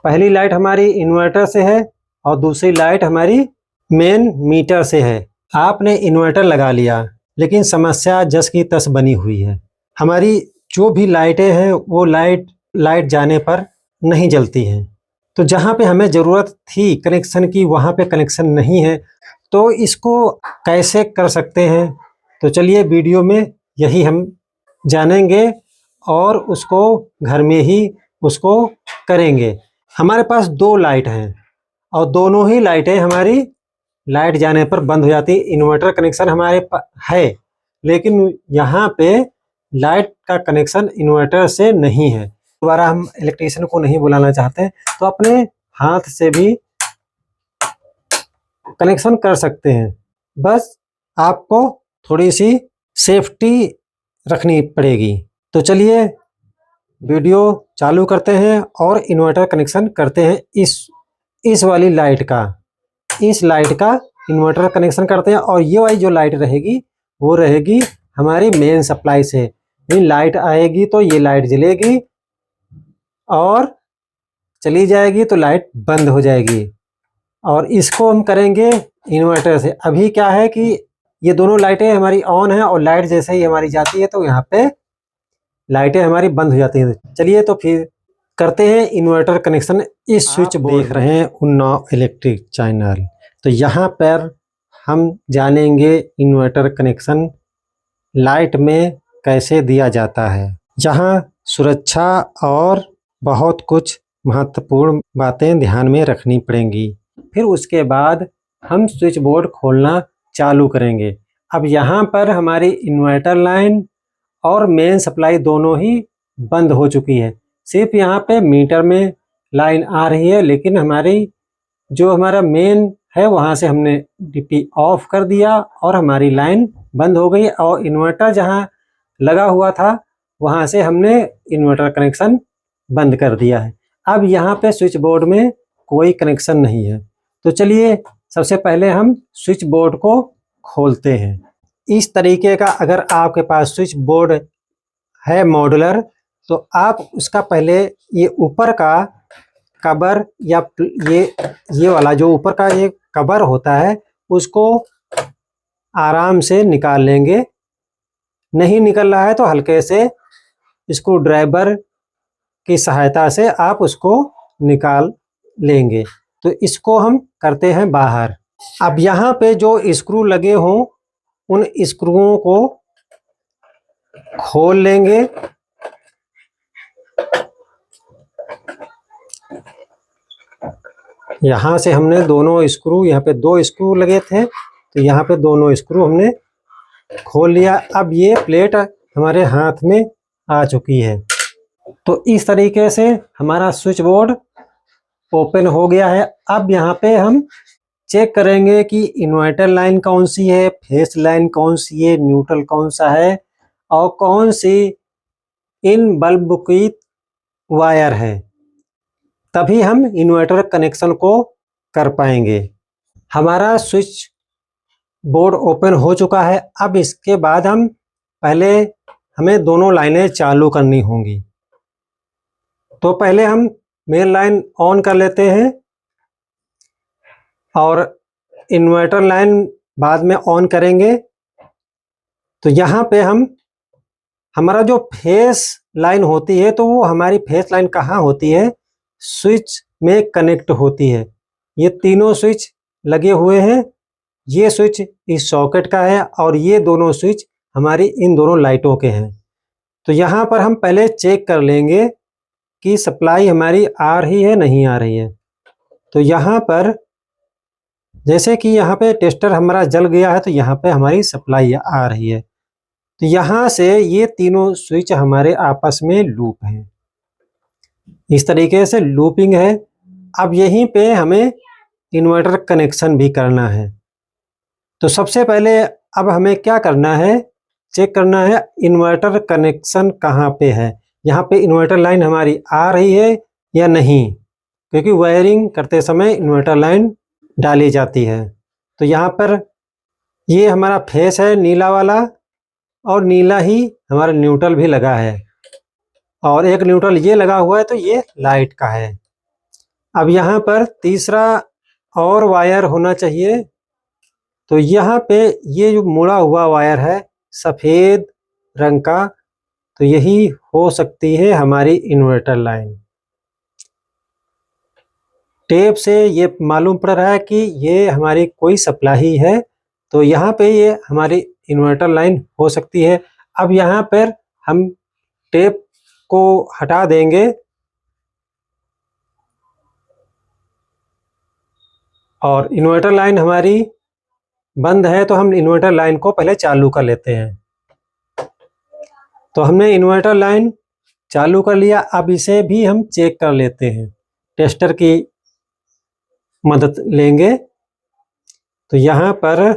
पहली लाइट हमारी इन्वर्टर से है और दूसरी लाइट हमारी मेन मीटर से है। आपने इन्वर्टर लगा लिया, लेकिन समस्या जस की तस बनी हुई है। हमारी जो भी लाइटें हैं वो लाइट जाने पर नहीं जलती हैं। तो जहाँ पे हमें ज़रूरत थी कनेक्शन की वहाँ पे कनेक्शन नहीं है। तो इसको कैसे कर सकते हैं, तो चलिए वीडियो में यही हम जानेंगे और उसको घर में ही उसको करेंगे। हमारे पास दो लाइट हैं और दोनों ही लाइटें हमारी लाइट जाने पर बंद हो जाती है। इन्वर्टर कनेक्शन हमारे है, लेकिन यहाँ पे लाइट का कनेक्शन इन्वर्टर से नहीं है। दोबारा हम इलेक्ट्रीशियन को नहीं बुलाना चाहते, तो अपने हाथ से भी कनेक्शन कर सकते हैं। बस आपको थोड़ी सी सेफ्टी रखनी पड़ेगी। तो चलिए वीडियो चालू करते हैं और इन्वर्टर कनेक्शन करते हैं। इस वाली लाइट का, इस लाइट का इन्वर्टर कनेक्शन करते हैं और ये वाली जो लाइट रहेगी वो रहेगी हमारी मेन सप्लाई से। ये लाइट आएगी तो ये लाइट जलेगी और चली जाएगी तो लाइट बंद हो जाएगी। और इसको हम करेंगे इन्वर्टर से। अभी क्या है कि ये दोनों लाइटें हमारी ऑन हैं और लाइट जैसे ही हमारी जाती है तो यहाँ पे लाइटें हमारी बंद हो जाती हैं। चलिए तो फिर करते हैं इन्वर्टर कनेक्शन। इस स्विच बोर्ड देख रहे हैं उन्नाव इलेक्ट्रिक चैनल। तो यहाँ पर हम जानेंगे इन्वर्टर कनेक्शन लाइट में कैसे दिया जाता है, जहाँ सुरक्षा और बहुत कुछ महत्वपूर्ण बातें ध्यान में रखनी पड़ेंगी। फिर उसके बाद हम स्विच बोर्ड खोलना चालू करेंगे। अब यहाँ पर हमारी इन्वर्टर लाइन और मेन सप्लाई दोनों ही बंद हो चुकी है। सिर्फ यहाँ पे मीटर में लाइन आ रही है, लेकिन हमारा मेन है वहाँ से हमने डीपी ऑफ कर दिया और हमारी लाइन बंद हो गई। और इन्वर्टर जहाँ लगा हुआ था वहाँ से हमने इन्वर्टर कनेक्शन बंद कर दिया है। अब यहाँ पे स्विच बोर्ड में कोई कनेक्शन नहीं है। तो चलिए सबसे पहले हम स्विच बोर्ड को खोलते हैं। इस तरीके का अगर आपके पास स्विच बोर्ड है मॉड्यूलर, तो आप उसका पहले ये ऊपर का कवर या ये वाला जो ऊपर का ये कवर होता है उसको आराम से निकाल लेंगे। नहीं निकल रहा है तो हल्के से स्क्रू ड्राइवर की सहायता से आप उसको निकाल लेंगे। तो इसको हम करते हैं बाहर। अब यहाँ पे जो स्क्रू लगे हों उन स्क्रूओं को खोल लेंगे। यहाँ से हमने दोनों स्क्रू, यहाँ पे दो स्क्रू लगे थे तो यहाँ पे दोनों स्क्रू हमने खोल लिया। अब ये प्लेट हमारे हाथ में आ चुकी है। तो इस तरीके से हमारा स्विच बोर्ड ओपन हो गया है। अब यहाँ पे हम चेक करेंगे कि इन्वर्टर लाइन कौन सी है, फेस लाइन कौन सी है, न्यूट्रल कौन सा है और कौन सी इन बल्ब की वायर है। तभी हम इन्वर्टर कनेक्शन को कर पाएंगे। हमारा स्विच बोर्ड ओपन हो चुका है। अब इसके बाद हमें दोनों लाइनें चालू करनी होंगी। तो पहले हम मेन लाइन ऑन कर लेते हैं और इन्वर्टर लाइन बाद में ऑन करेंगे। तो यहाँ पे हमारा जो फेस लाइन होती है, तो वो हमारी फेस लाइन कहाँ होती है, स्विच में कनेक्ट होती है। ये तीनों स्विच लगे हुए हैं। ये स्विच इस सॉकेट का है और ये दोनों स्विच हमारी इन दोनों लाइटों के हैं। तो यहाँ पर हम पहले चेक कर लेंगे कि सप्लाई हमारी आ रही है नहीं आ रही है। तो यहाँ पर जैसे कि यहाँ पे टेस्टर हमारा जल गया है तो यहाँ पे हमारी सप्लाई आ रही है। तो यहाँ से ये तीनों स्विच हमारे आपस में लूप हैं। इस तरीके से लूपिंग है। अब यहीं पे हमें इन्वर्टर कनेक्शन भी करना है। तो सबसे पहले अब हमें क्या करना है, चेक करना है इन्वर्टर कनेक्शन कहाँ पे है। यहाँ पे इन्वर्टर लाइन हमारी आ रही है या नहीं, क्योंकि वायरिंग करते समय इन्वर्टर लाइन डाली जाती है। तो यहाँ पर ये हमारा फेस है नीला वाला और नीला ही हमारा न्यूट्रल भी लगा है और एक न्यूट्रल ये लगा हुआ है, तो ये लाइट का है। अब यहाँ पर तीसरा और वायर होना चाहिए। तो यहाँ पे ये जो मुड़ा हुआ वायर है सफ़ेद रंग का, तो यही हो सकती है हमारी इन्वर्टर लाइन। टेप से ये मालूम पड़ रहा है कि ये हमारी कोई सप्लाई है, तो यहाँ पे ये हमारी इन्वर्टर लाइन हो सकती है। अब यहाँ पर हम टेप को हटा देंगे और इन्वर्टर लाइन हमारी बंद है, तो हम इन्वर्टर लाइन को पहले चालू कर लेते हैं। तो हमने इन्वर्टर लाइन चालू कर लिया। अब इसे भी हम चेक कर लेते हैं, टेस्टर की मदद लेंगे। तो यहाँ पर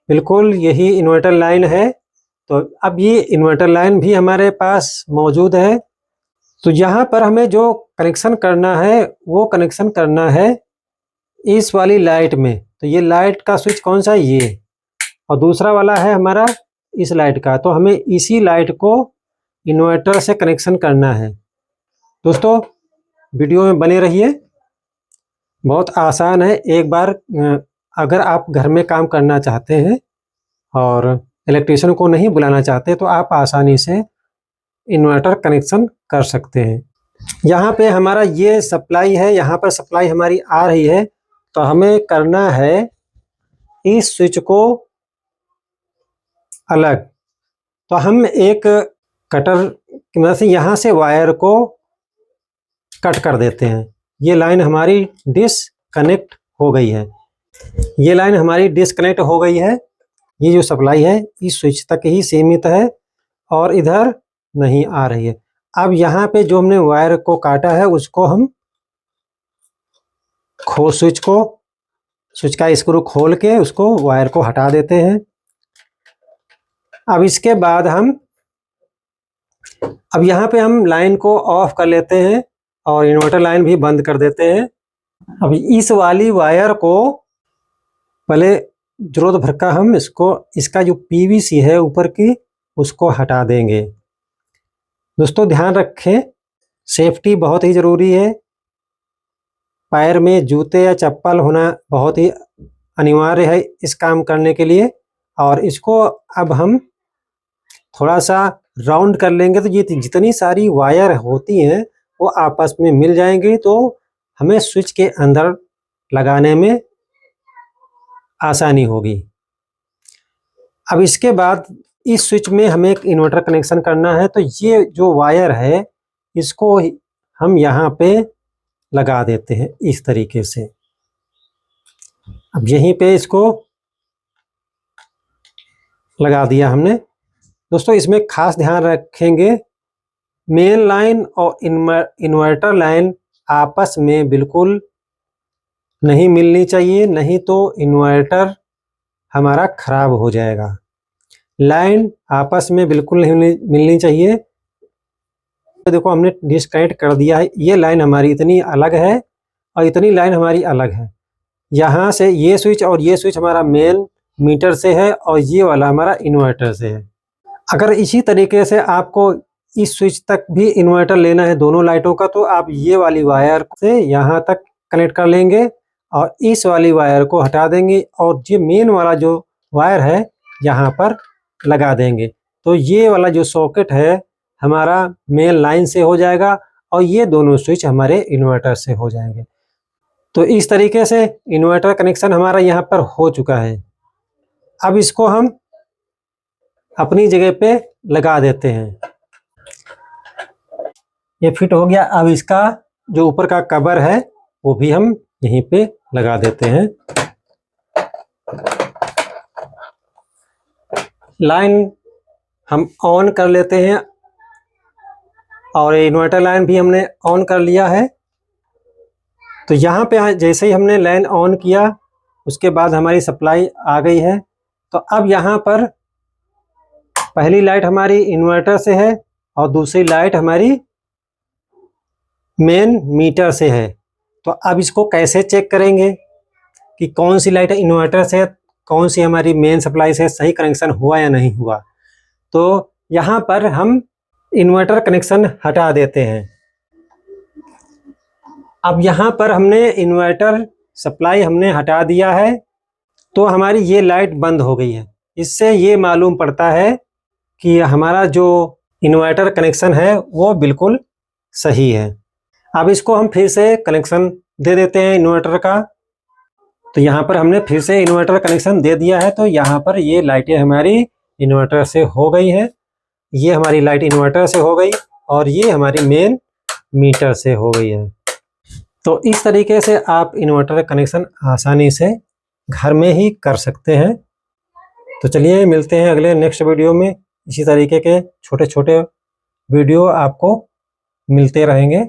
बिल्कुल यही इन्वर्टर लाइन है। तो अब ये इन्वर्टर लाइन भी हमारे पास मौजूद है। तो यहाँ पर हमें जो कनेक्शन करना है वो कनेक्शन करना है इस वाली लाइट में। तो ये लाइट का स्विच कौन सा है, ये, और दूसरा वाला है हमारा इस लाइट का। तो हमें इसी लाइट को इन्वर्टर से कनेक्शन करना है। दोस्तों वीडियो में बने रहिए, बहुत आसान है। एक बार अगर आप घर में काम करना चाहते हैं और इलेक्ट्रीशियन को नहीं बुलाना चाहते तो आप आसानी से इन्वर्टर कनेक्शन कर सकते हैं। यहाँ पे हमारा ये सप्लाई है, यहाँ पर सप्लाई हमारी आ रही है। तो हमें करना है इस स्विच को अलग। तो हम एक कटर की मदद से यहाँ से वायर को कट कर देते हैं। ये लाइन हमारी डिसकनेक्ट हो गई है। ये लाइन हमारी डिसकनेक्ट हो गई है। ये जो सप्लाई है इस स्विच तक ही सीमित है और इधर नहीं आ रही है। अब यहाँ पे जो हमने वायर को काटा है उसको हम स्विच का स्क्रू खोल के उसको वायर को हटा देते हैं। अब इसके बाद अब यहाँ पे हम लाइन को ऑफ कर लेते हैं और इन्वर्टर लाइन भी बंद कर देते हैं। अब इस वाली वायर को पहले जरूरत भर का हम इसका जो पीवीसी है ऊपर की उसको हटा देंगे। दोस्तों ध्यान रखें, सेफ्टी बहुत ही ज़रूरी है। पैर में जूते या चप्पल होना बहुत ही अनिवार्य है इस काम करने के लिए। और इसको अब हम थोड़ा सा राउंड कर लेंगे तो ये जितनी सारी वायर होती हैं वो आपस में मिल जाएंगी, तो हमें स्विच के अंदर लगाने में आसानी होगी। अब इसके बाद इस स्विच में हमें एक इन्वर्टर कनेक्शन करना है। तो ये जो वायर है इसको हम यहाँ पे लगा देते हैं इस तरीके से। अब यहीं पे इसको लगा दिया हमने। दोस्तों इसमें खास ध्यान रखेंगे, मेन लाइन और इन्वर्टर लाइन आपस में बिल्कुल नहीं मिलनी चाहिए, नहीं तो इन्वर्टर हमारा ख़राब हो जाएगा। लाइन आपस में बिल्कुल नहीं मिलनी चाहिए। तो देखो हमने डिस्कनेक्ट कर दिया है। ये लाइन हमारी इतनी अलग है और इतनी लाइन हमारी अलग है। यहाँ से ये स्विच और ये स्विच हमारा मेन मीटर से है और ये वाला हमारा इन्वर्टर से है। अगर इसी तरीके से आपको इस स्विच तक भी इन्वर्टर लेना है दोनों लाइटों का, तो आप ये वाली वायर से यहाँ तक कनेक्ट कर लेंगे और इस वाली वायर को हटा देंगे और ये मेन वाला जो वायर है यहाँ पर लगा देंगे। तो ये वाला जो सॉकेट है हमारा मेन लाइन से हो जाएगा और ये दोनों स्विच हमारे इन्वर्टर से हो जाएंगे। तो इस तरीके से इन्वर्टर कनेक्शन हमारा यहाँ पर हो चुका है। अब इसको हम अपनी जगह पे लगा देते हैं। ये फिट हो गया। अब इसका जो ऊपर का कवर है वो भी हम यहीं पे लगा देते हैं। लाइन हम ऑन कर लेते हैं और इन्वर्टर लाइन भी हमने ऑन कर लिया है। तो यहाँ पे जैसे ही हमने लाइन ऑन किया उसके बाद हमारी सप्लाई आ गई है। तो अब यहाँ पर पहली लाइट हमारी इन्वर्टर से है और दूसरी लाइट हमारी मेन मीटर से है। तो अब इसको कैसे चेक करेंगे कि कौन सी लाइट इन्वर्टर से, कौन सी हमारी मेन सप्लाई से सही कनेक्शन हुआ या नहीं हुआ। तो यहाँ पर हम इन्वर्टर कनेक्शन हटा देते हैं। अब यहाँ पर हमने इन्वर्टर सप्लाई हमने हटा दिया है, तो हमारी ये लाइट बंद हो गई है। इससे ये मालूम पड़ता है कि हमारा जो इन्वर्टर कनेक्शन है वो बिल्कुल सही है। अब इसको हम फिर से कनेक्शन दे देते हैं इन्वर्टर का। तो यहाँ पर हमने फिर से इन्वर्टर कनेक्शन दे दिया है, तो यहाँ पर ये लाइटें हमारी इन्वर्टर से हो गई हैं। ये हमारी लाइट इन्वर्टर से हो गई और ये हमारी मेन मीटर से हो गई है। तो इस तरीके से आप इन्वर्टर कनेक्शन आसानी से घर में ही कर सकते हैं। तो चलिए मिलते हैं अगले नेक्स्ट वीडियो में। इसी तरीके के छोटे छोटे वीडियो आपको मिलते रहेंगे।